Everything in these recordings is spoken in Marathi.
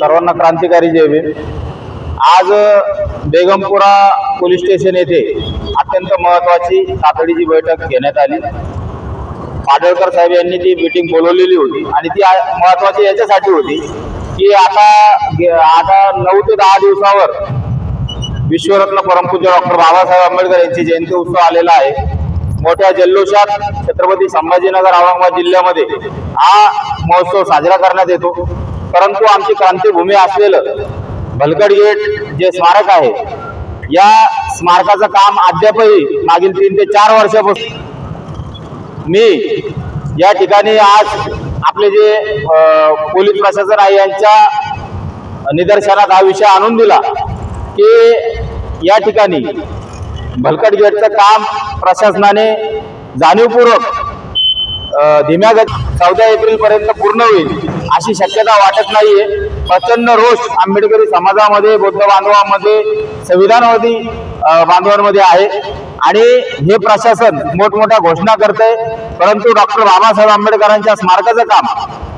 सर्वांना क्रांतिकारी जय भीम। आज बेगमपुरा पोलीस स्टेशन येथे अत्यंत महत्त्वाची तातडीची बैठक घेण्यात आली। पाडळकर साहेब यांनी ती मीटिंग बोलवलेली होती आणि ती महत्त्वाची याच्यासाठी होती की आता 9 ते 10 दिवसावर विश्वरत्न परमपूज्य डॉक्टर बाबासाहेब आंबेडकर यांची जयंती उत्सव आलेला आहे। मोठ्या जल्लोषात छत्रपती संभाजीनगर औरंगाबाद जिल्ह्यामध्ये हा महोत्सव साजरा करण्यात येतो। परंतु आमची क्रांतीभूमी असलेलं भलकड गेट जे स्मारक आहे, या स्मारकाचं काम अद्यापही मागील 3 ते 4 वर्षापासून मी या ठिकाणी आज आपले जे पोलीस प्रशासन आहे यांच्या निदर्शनात हा विषय आणून दिला की या ठिकाणी भलकड गेटचं काम प्रशासनाने जाणीवपूर्वक धीम्या गती 14 एप्रिल पर्यंत पूर्ण होईल अशी शक्यता वाटत नाहीये। प्रचंड रोष आंबेडकरी समाजामध्ये, बौद्ध बांधवांमध्ये, संविधानवादी बांधवांमध्ये आहे आणि हे प्रशासन मोठमोठ्या घोषणा करते, परंतु डॉक्टर बाबासाहेब आंबेडकरांच्या स्मारकाचं काम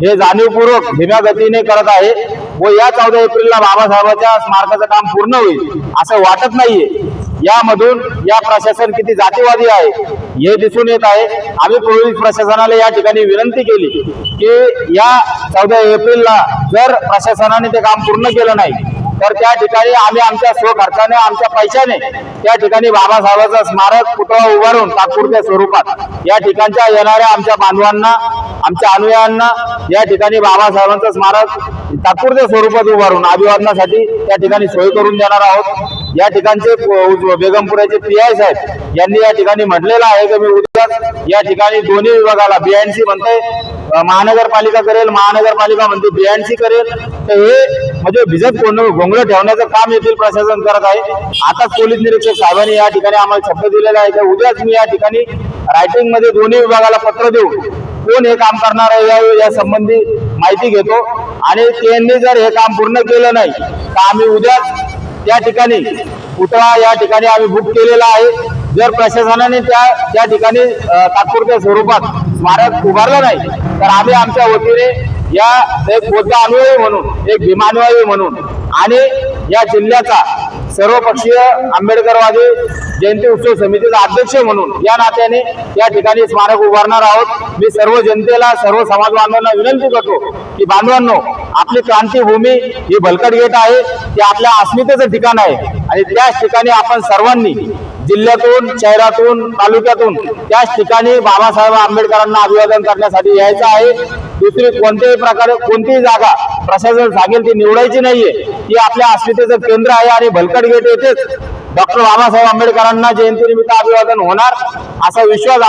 हे जाणीवपूर्वक धीम्या गतीने करत आहे व या 14 एप्रिलला बाबासाहेबांच्या स्मारकाचं काम पूर्ण होईल असं वाटत नाहीये। यामधून या प्रशासन किती जातीवादी आहे हे दिसून येत आहे। आम्ही पोलीस प्रशासनाला या ठिकाणी विनंती केली की या 14 एप्रिलला जर प्रशासनाने ते काम पूर्ण केलं नाही तर त्या ठिकाणी आम्ही आमच्या स्वखर्चाने, आमच्या पैशाने त्या ठिकाणी बाबासाहेबांचं स्मारक पुतळा उभारून तात्पुरत्या स्वरूपात या ठिकाणच्या येणाऱ्या आमच्या बांधवांना, आमच्या अनुयायांना या ठिकाणी बाबासाहेबांचं स्मारक तात्पुरत्या स्वरूपात उभारून अभिवादनासाठी त्या ठिकाणी सोय करून देणार आहोत। या ठिकाणचे बेगमपुराचे PI साहेब यांनी या ठिकाणी म्हटलेलं आहे की मी उद्या या ठिकाणी दोन्ही विभागाला BNC म्हणते महानगरपालिका करेल, महानगरपालिका म्हणते BNC करेल, तर हे म्हणजे भिजत गोंगळ ठेवण्याचं काम येथील प्रशासन करत आहे। आता पोलीस निरीक्षक साहेबांनी या ठिकाणी आम्हाला शब्द दिलेला आहे की उद्याच मी या ठिकाणी रायटिंग मध्ये दोन्ही विभागाला पत्र देऊन कोण हे काम करणार आहे या संबंधी माहिती घेतो आणि त्यांनी जर हे काम पूर्ण केलं नाही तर आम्ही उद्याच त्या ठिकाणी पुतळा या ठिकाणी आम्ही बुक केलेला आहे। जर प्रशासनाने त्या ठिकाणी तात्पुरत्या स्वरूपात स्मारक उभारलं नाही तर आम्ही आमच्या वतीने या एक बौद्ध अनुयायी म्हणून, एक भीमानुयायी म्हणून आणि या जिल्ह्याचा सर्वपक्षीय आंबेडकरवादी जयंती उत्सव समितीचा अध्यक्ष म्हणून या नात्याने या ठिकाणी स्मारक उभारणार आहोत। मी सर्व जनतेला, सर्व समाज बांधवांना विनंती करतो की बांधवांनो, आपली क्रांतीभूमी ही भलकड गेट आहे, ते आपल्या अस्मितेचं ठिकाण आहे आणि त्याच ठिकाणी आपण सर्वांनी जिल्ह्यातून, शहरातून, तालुक्यातून त्याच ठिकाणी बाबासाहेब आंबेडकरांना अभिवादन करण्यासाठी यायचं आहे। दुसरी कोणत्याही प्रकारे कोणतीही जागा प्रशासन सांगेल ती निवडायची नाहीये, ती आपल्या अस्मितेचं केंद्र आहे आणि भलकड गेट येथेच डॉक्टर बाबासाहेब आंबेडकरांना जयंतीनिमित्त अभिवादन होणार असा विश्वास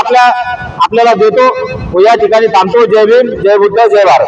आपल्याला देतो व या ठिकाणी थांबतो। जय भीम, जय बुद्ध, जय भारत।